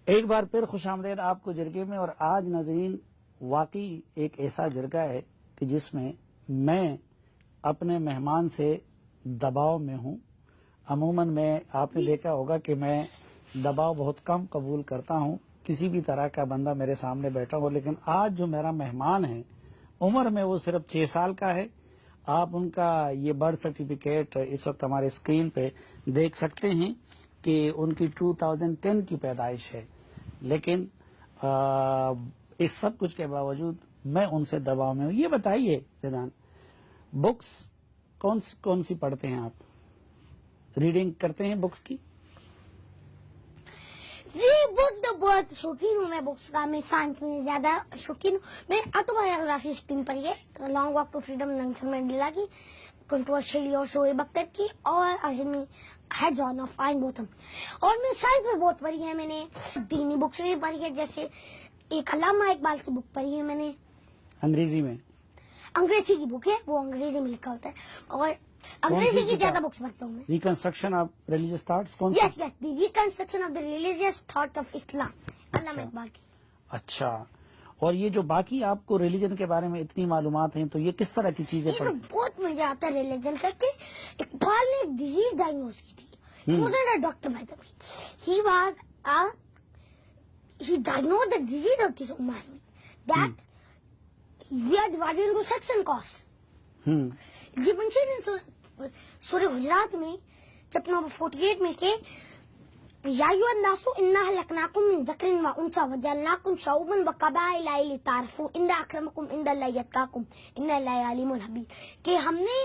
ایک بار پھر خوش آمدید آپ کو جرگے میں. اور آج ناظرین واقعی ایک ایسا جرگہ ہے کہ جس میں اپنے مہمان سے دباؤ میں ہوں. عموماً آپ نے دیکھا ہوگا کہ میں دباؤ بہت کم قبول کرتا ہوں، کسی بھی طرح کا بندہ میرے سامنے بیٹھا ہو، لیکن آج جو میرا مہمان ہے عمر میں وہ صرف 6 سال کا ہے. آپ ان کا یہ برتھ سرٹیفکیٹ اس وقت ہمارے اسکرین پہ دیکھ سکتے ہیں کہ ان کی 2010 کی پیدائش ہے، لیکن اس سب کچھ کے باوجود میں ان سے دباؤ میں ہوں. یہ بتائیے زیدان، بکس کون سی پڑھتے ہیں آپ؟ ریڈنگ کرتے ہیں بکس کی؟ جی بکس تو بہت شوقین ہوں میں بکس کا. میں سائنس میں زیادہ شوقین ہوں. میں آٹوبایوگرافی اسکرین پڑھی ہے، long walk to freedom Nelson Mandela کی، کنٹروورشلی اور شعیب اختر کی، اور آخر heads on of Ian Botham. اور میں سائنس میں بہت پڑھی ہے. میں نے دینی بکس بھی پڑھی ہے، جیسے ایک علامہ اقبال کی بک پڑھی ہے میں نے. انگریزی میں؟ انگریزی کی بک ہے، وہ انگریزی میں لکھا ہوتا ہے، اور انگریزی کی زیادہ بکس پڑھتا ہوں میں. ریکنسٹرکشن آف ریلیجیس تھاٹس کون سی؟ Yes the reconstruction of the religious thoughts of Islam, Allama Iqbal کی. اچھا، اور یہ جو باقی آپ کو ریلیجن کے بارے میں اتنی معلومات ہیں، تو یہ کس طرح کی چیزیں یہ پڑھیں؟ بہت مزہ آتا ہے ریلیجن کر کے. اقبال نے ایک ڈیزیز ڈائگنوز کی تھی. He wasn't a doctor by the way. He diagnosed the disease of this Ummah that we are divided into sects and castes. یہ منشی نے سورہ حجرات میں چیپٹر نمبر 48 میں کہ یا ایھا الناس انا خلقناکم من ذکر و انثی وجعلناکم شعوبا وقبائل لتعارفوا ان اکرمکم عند اللہ اتقاکم ان اللہ علیم خبیر، کہ ہم نے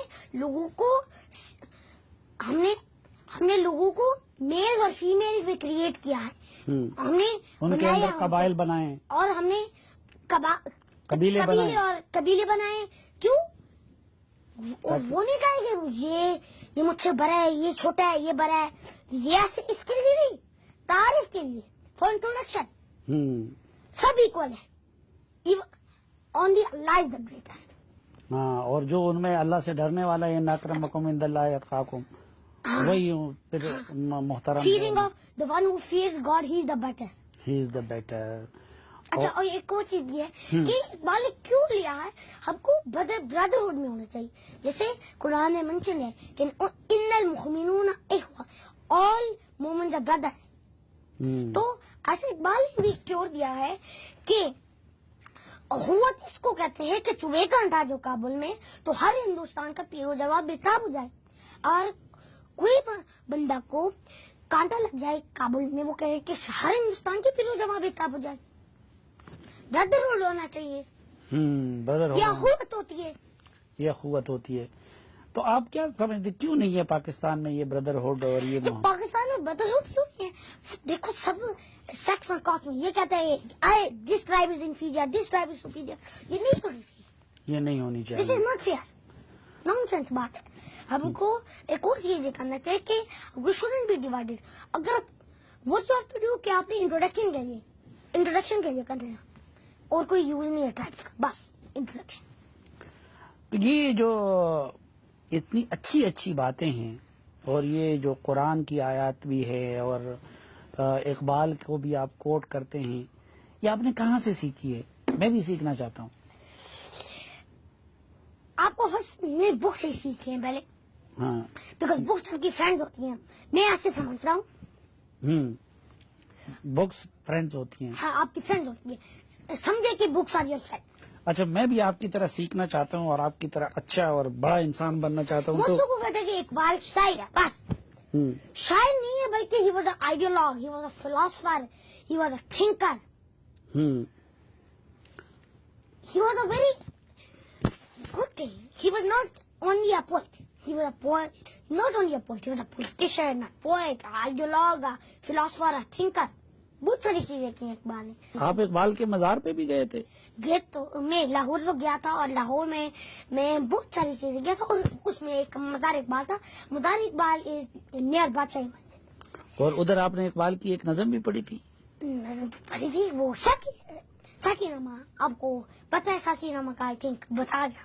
لوگوں کو میل اور فیمیل میں کریٹ کیا ہے. ہم نے ان کے اندر قبائل بنائے اور ہم نے قبیلے بنائے. کیوں؟ اور وہ نہیں کہے کہ یہ مجھ سے بڑا ہے، یہ چھوٹا ہے، یہ بڑا ہے. یہ ایسے اس کے لیے نہیں، تعارف کے لیے، فار انٹروڈکشن. سب ایکول ہے. Only Allah is the greatest. ہاں، اور جو ان میں اللہ سے ڈرنے والا ہے، ان اکرمکم عند اللہ اتقاکم، وہی پھر محترم. Fearing of the one who fears God, he is the better. He is the better. اچھا، اور ایک اور چیز یہ ہے کہ اقبال نے کیوں لیا ہے ہم کو بردرہڈ میں ہونا چاہیے. جیسے قرآن میں منشن ہے کہ ان المؤمنون اخوہ، all مومنز are brothers. تو ایسے اقبال نے بھی کیوں دیا ہے کہ اخوت اس کو کہتے ہیں کہ چوہے کا انڈا جو کابل میں، تو ہر ہندوستان کا تیر و جواب بےتاب ہو جائے. اور کوئی بندہ کو کانٹا لگ جائے کابل میں، وہ کہے کہ ہر ہندوستان کی تیر و جواب بےتاب ہو جائے. بردرہڈ ہونا چاہیے. یہ اخوت ہوتی ہے. یہ اخوت ہوتی ہے. تو آپ کیا سمجھتے، کیوں نہیں ہے پاکستان میں یہ بردرہڈ؟ اور یہ پاکستان میں بردرہڈ کیوں نہیں ہے؟ دیکھو سب سیکس اور کاسٹ میں یہ کہتا ہے this tribe is inferior, this tribe is superior. یہ نہیں ہونی چاہیے. یہ نہیں ہونی چاہیے. This is not fair. Nonsense بات ہے. ہم کو ایک اور چیز یہ کرنا چاہیے کہ وی شوڈنٹ بی ڈیوائڈیڈ. اگر what you have to do کہ آپ نے انٹروڈکشن کے لیے کرنا ہے، اور کوئی یوز نہیں ہے ٹائپ کا، بس انٹروڈکشن. یہ جو اتنی اچھی باتیں ہیں، اور یہ جو قرآن کی آیات بھی ہے، اور اقبال کو بھی آپ کوٹ کرتے ہیں، یہ آپ نے کہاں سے سیکھی ہے؟ میں بھی سیکھنا چاہتا ہوں. آپ کو میں بک سے سیکھے ہیں پہلے. ہاں، بیکاز بکس آپ کی فرینڈ ہوتی ہیں. میں ایسے سمجھ رہا ہوں بکس فرینڈز ہوتی ہیں. ہاں، آپ کی فرینڈ ہوتی ہیں. سمجھے کہ بکس آر یور فرینڈ. اچھا، میں بھی آپ کی طرح سیکھنا چاہتا ہوں، اور آپ کی طرح اچھا اور بڑا انسان بننا چاہتا ہوں. تو کو کہتے ہیں کہ اقبال شاعر ہے، بس شاعر نہیں ہے، بلکہ he was a ideologue, he was a philosopher, he was a thinker. He was a very good thing. He was not only a poet. He was a poet, not only a poet. He was a politician, a poet, an ideologue, a philosopher, a thinker. بہت ساری چیزیں کی ہیں اقبال نے. آپ اقبال کے مزار پہ بھی گئے تھے؟ تو میں لاہور تو گیا تھا، اور لاہور میں بہت ساری چیزیں گیا تھا، اور اس میں ایک مزار اقبال تھا. مزار اقبال از نیئر بادشاہی مسجد. اور ادھر آپ نے اقبال کی ایک نظم بھی پڑھی تھی؟ نظم تو پڑھی تھی، وہ ساکی نامہ. آپ کو پتہ ہے ساکی نامہ کا؟ آئی تھنک بتا دیا.